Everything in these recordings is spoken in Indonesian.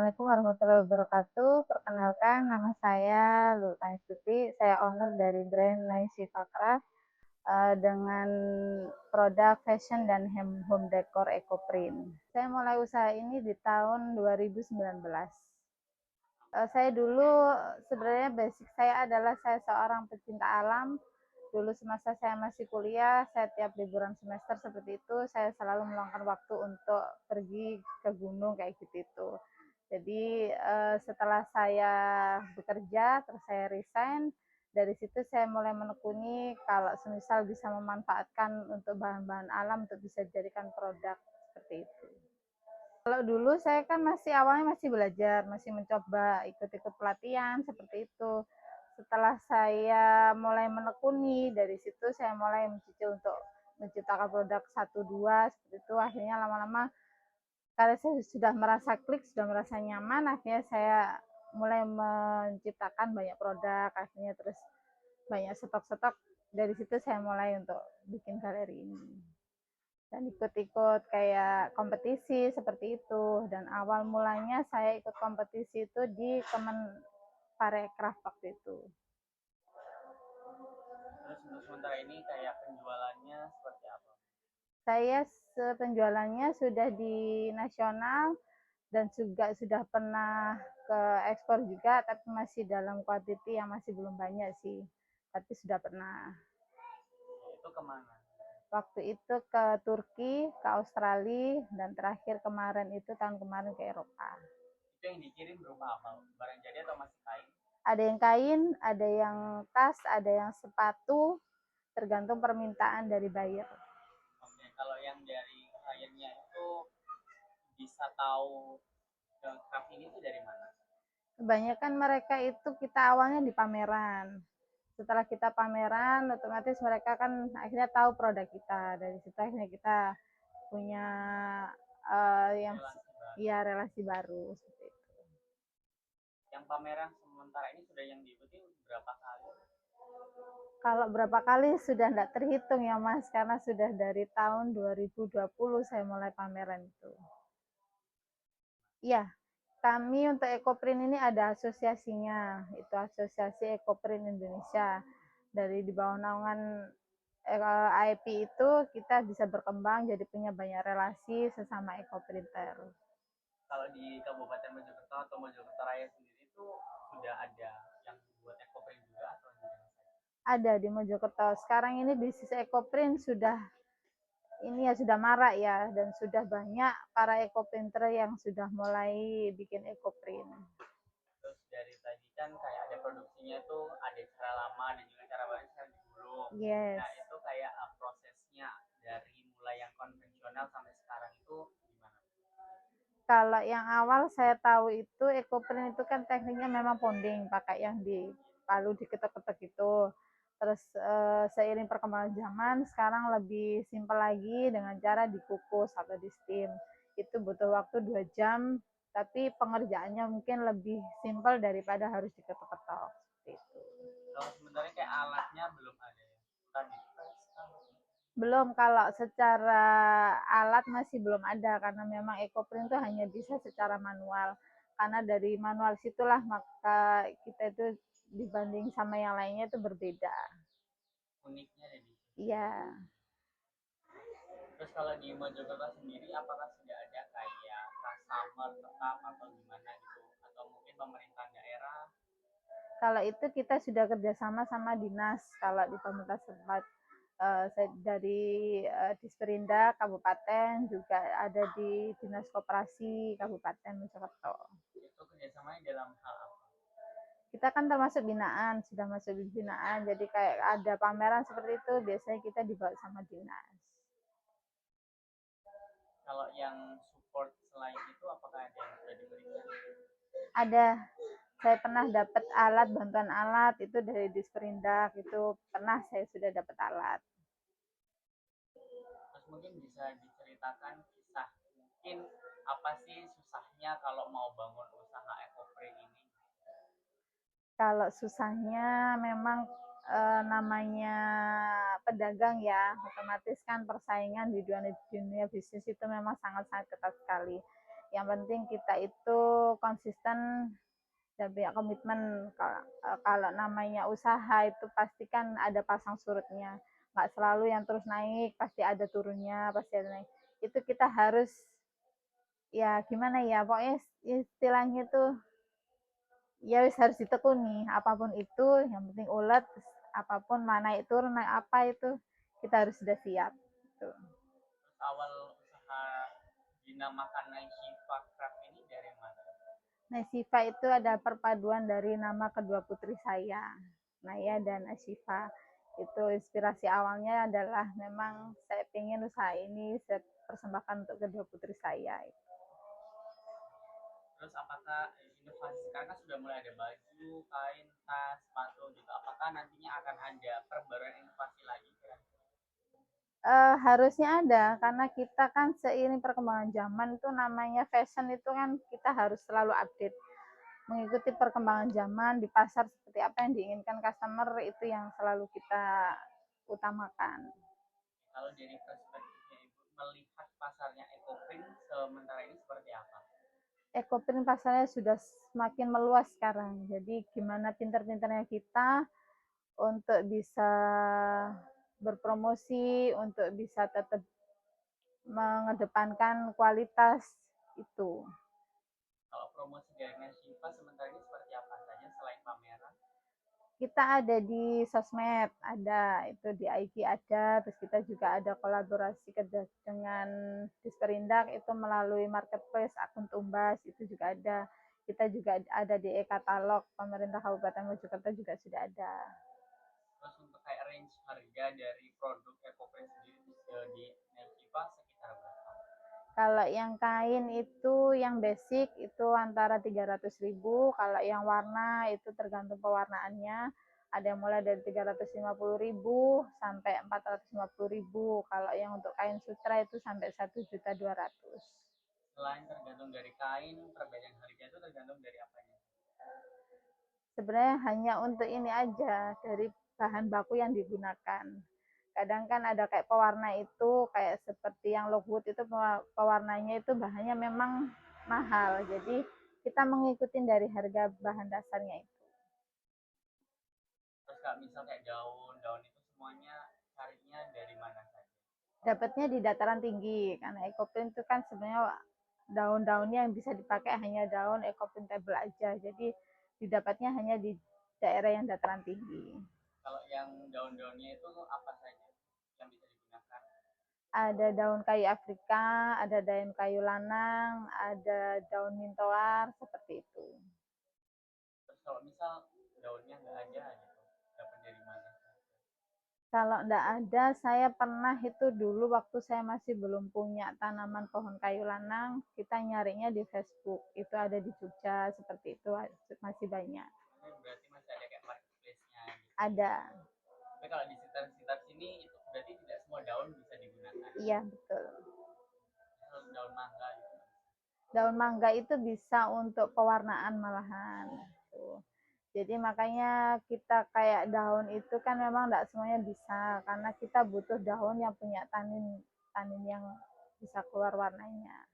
Assalamualaikum warahmatullahi wabarakatuh. Perkenalkan, nama saya Lutfi Tuti. Saya owner dari brand Naisi Fakra dengan produk fashion dan home decor ecoprint. Saya mulai usaha ini di tahun 2019. Saya dulu sebenarnya basic saya adalah saya seorang pecinta alam. Dulu semasa saya masih kuliah, saya tiap liburan semester seperti itu, saya selalu meluangkan waktu untuk pergi ke gunung kayak gitu. Jadi setelah saya bekerja, terus saya resign, dari situ saya mulai menekuni kalau semisal bisa memanfaatkan untuk bahan-bahan alam untuk bisa dijadikan produk seperti itu. Kalau dulu saya kan awalnya masih belajar, masih mencoba ikut-ikut pelatihan seperti itu. Setelah saya mulai menekuni, dari situ saya mulai mencicil untuk menciptakan produk satu dua seperti itu. Akhirnya lama-lama karena saya sudah merasa klik, sudah merasa nyaman, akhirnya saya mulai menciptakan banyak produk, akhirnya terus banyak stok-stok. Dari situ saya mulai untuk bikin galeri ini dan ikut-ikut kayak kompetisi seperti itu. Dan awal mulanya saya ikut kompetisi itu di Kemenparekraf waktu itu. Terus untuk sementara ini kayak penjualannya seperti apa? Saya penjualannya sudah di nasional dan juga sudah pernah ke ekspor juga, tapi masih dalam quantity yang masih belum banyak sih. Tapi sudah pernah. Itu kemana? Waktu itu ke Turki, ke Australia, dan terakhir tahun kemarin ke Eropa. Itu yang dikirim berupa apa? Barang jadi atau masih kain? Ada yang kain, ada yang tas, ada yang sepatu, tergantung permintaan dari buyer. Oke, kalau yang dari kliennya itu bisa tahu craft ini tuh dari mana? Kebanyakan mereka itu kita awalnya di pameran. Setelah kita pameran, otomatis mereka kan akhirnya tahu produk kita. Dari situ akhirnya kita punya yang relasi baru seperti itu. Yang pameran sementara ini sudah yang diikuti berapa kali? Kalau berapa kali sudah tidak terhitung ya Mas, karena sudah dari tahun 2020 saya mulai pameran itu. Iya, kami untuk Ecoprint ini ada asosiasinya, itu Asosiasi Ecoprint Indonesia. Dari di bawah naungan IP itu kita bisa berkembang jadi punya banyak relasi sesama ekoprinter. Kalau di Kabupaten Mojokerto atau Mojokerto Raya sendiri itu sudah ada yang buat ecoprint juga atau gimana? Ada di Mojokerto. Sekarang ini bisnis ekoprint sudah marak ya, dan sudah banyak para ekoprinter yang sudah mulai bikin ekoprint. Terus dari tadi kan kayak ada produksinya tuh ada cara lama dan juga cara baru cara digulung. Yes. Nah itu kayak prosesnya dari mulai yang konvensional sampai sekarang itu gimana? Kalau yang awal saya tahu itu ekoprint itu kan tekniknya memang ponding, pakai yang di palu diketok-ketok itu. Terus seiring perkembangan zaman sekarang lebih simpel lagi dengan cara dikukus atau di steam. Itu butuh waktu 2 jam, tapi pengerjaannya mungkin lebih simpel daripada harus diketok-ketok seperti itu. Kalau sebenarnya kayak alatnya belum ada ya. Tadi Belum, kalau secara alat masih belum ada karena memang ekoprint itu hanya bisa secara manual. Karena dari manual situlah maka kita itu dibanding sama yang lainnya itu berbeda. uniknya ada di sini. Iya. Terus kalau di Mojokerto sendiri apakah sudah ada kayak customer tetap atau gimana gitu? Atau mungkin pemerintah daerah? Kalau itu kita sudah kerjasama sama dinas. Kalau di pemerintah tempat dari Disperinda Kabupaten juga ada di Dinas Koperasi Kabupaten Mojokerto. Itu kerjasamanya dalam hal apa? Kita kan termasuk binaan, sudah masuk binaan, jadi kayak ada pameran seperti itu biasanya kita dibawa sama dinas. Kalau yang support selain itu apakah ada yang sudah diberikan? Ada, saya pernah dapat alat, bantuan alat itu dari Disperindak, itu pernah saya sudah dapat alat. Terus mungkin bisa diceritakan kisah mungkin apa sih susahnya kalau mau bangun usaha ecoprint ini? Kalau susahnya memang namanya pedagang ya, otomatis kan persaingan di dunia bisnis itu memang sangat-sangat ketat sekali. Yang penting kita itu konsisten dan punya komitmen. Kalau namanya usaha itu pasti kan ada pasang surutnya, nggak selalu yang terus naik, pasti ada turunnya, pasti ada naik. Itu kita harus, ya gimana ya, pokoknya istilahnya tuh ya harus ditekuni, apapun itu yang penting ulet, apapun mana itu turun naik apa itu kita harus sudah siap gitu. Terus awal usaha dinamakan Naishifa Craft ini dari mana? Nah, Siva itu ada perpaduan dari nama kedua putri saya, Naya dan Ashifa. Itu inspirasi awalnya adalah memang saya ingin usaha ini saya persembahkan untuk kedua putri saya. Terus apakah inovasi sekarang kan sudah mulai ada baju, kain, tas, sepatu gitu. Apakah nantinya akan ada perbarruan inovasi lagi? Harusnya ada karena kita kan seiring perkembangan zaman itu namanya fashion itu kan kita harus selalu update mengikuti perkembangan zaman di pasar seperti apa yang diinginkan customer itu yang selalu kita utamakan. Kalau dari perspektifnya Ibu melihat pasarnya EcoPrint sementara ini seperti apa? EcoPrint pasarnya sudah semakin meluas sekarang. Jadi gimana pintar-pintarnya kita untuk bisa berpromosi, untuk bisa tetap mengedepankan kualitas itu. Kalau promosi dari Nashifa sementara ini seperti apa saja selain pameran? Kita ada di sosmed, ada itu di IG ada, terus kita juga ada kolaborasi kerja dengan Disperindak itu melalui marketplace akun Tumbas itu juga ada. Kita juga ada di e-katalog pemerintah Kabupaten Mojokerto juga sudah ada. Terus untuk kayak range harga dari produk EcoPrint sendiri di Nashifa sekitar berapa? Kalau yang kain itu yang basic itu antara 300.000, kalau yang warna itu tergantung pewarnaannya. Ada yang mulai dari 350.000 sampai 450.000. Kalau yang untuk kain sutra itu sampai 1.200.000. Selain tergantung dari kain, perbedaan harga itu tergantung dari apanya? Sebenarnya hanya untuk ini aja dari bahan baku yang digunakan. Kadang kan ada kayak pewarna itu kayak seperti yang Lockwood itu pewarnanya itu bahannya memang mahal. Jadi kita mengikuti dari harga bahan dasarnya itu. Terus kalau misal kayak daun itu semuanya carinya dari mana saja? Dapatnya di dataran tinggi karena EcoPrint itu kan sebenarnya daun-daunnya yang bisa dipakai hanya daun ecoprintable aja. Jadi didapatnya hanya di daerah yang dataran tinggi. Kalau yang daun-daunnya itu apa saja yang bisa digunakan? Ada daun kayu Afrika, ada daun kayu lanang, ada daun mintoar, seperti itu. Terus kalau misal daunnya nggak ada gitu, dapat dari mana? Kalau enggak ada, saya pernah itu dulu waktu saya masih belum punya tanaman pohon kayu lanang, kita nyarinya di Facebook. Itu ada di Jogja, seperti itu masih banyak. Berarti masih ada kayak marketplace-nya gitu. Ada. Tapi kalau di sekitar-sekitar sini itu berarti tidak semua daun bisa digunakan. Iya, betul. Misal daun mangga gitu. Daun mangga itu bisa untuk pewarnaan malahan. Tuh. Jadi makanya kita kayak daun itu kan memang enggak semuanya bisa karena kita butuh daun yang punya tanin tanin yang bisa keluar warnanya.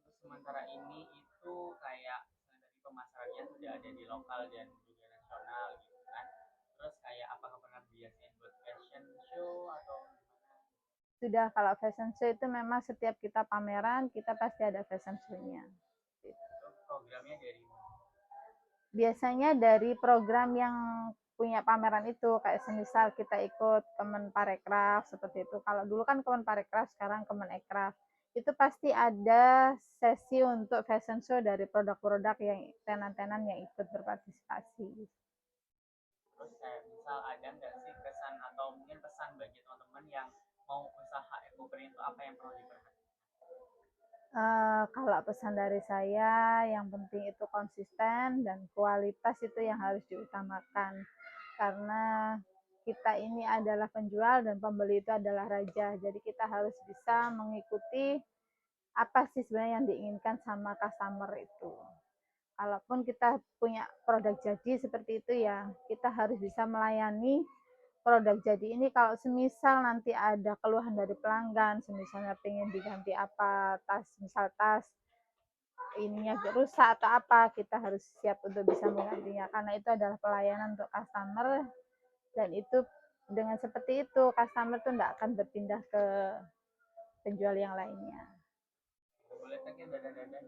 Untuk sementara ini itu kayak tadi pemasarannya sudah ada di lokal dan juga nasional gitu kan. Terus kayak apakah pernah biasain buat fashion show atau gimana? Sudah kalau fashion show itu memang setiap kita pameran kita pasti ada fashion show-nya. Itu programnya dari mana? Biasanya dari program yang punya pameran itu kayak semisal kita ikut Kemenparekraf seperti itu. Kalau dulu kan Kemenparekraf, sekarang Kemenekraf. Itu pasti ada sesi untuk fashion show dari produk-produk yang tenan-tenan yang ikut berpartisipasi. Terus kayak misal ada nggak sih kesan atau mungkin pesan bagi teman-teman yang mau usaha ekoprint itu apa yang perlu diperhatikan? Kalau pesan dari saya, yang penting itu konsisten dan kualitas itu yang harus diutamakan. Karena kita ini adalah penjual dan pembeli itu adalah raja. Jadi kita harus bisa mengikuti apa sih sebenarnya yang diinginkan sama customer itu. Kalaupun kita punya produk jadi seperti itu ya, kita harus bisa melayani produk jadi ini kalau semisal nanti ada keluhan dari pelanggan, semisalnya pengen diganti apa, tas, misal tas ininya rusak atau apa, kita harus siap untuk bisa menggantinya. Karena itu adalah pelayanan untuk customer dan itu dengan seperti itu customer tuh nggak akan berpindah ke penjual yang lainnya. Boleh pakai dada-dada.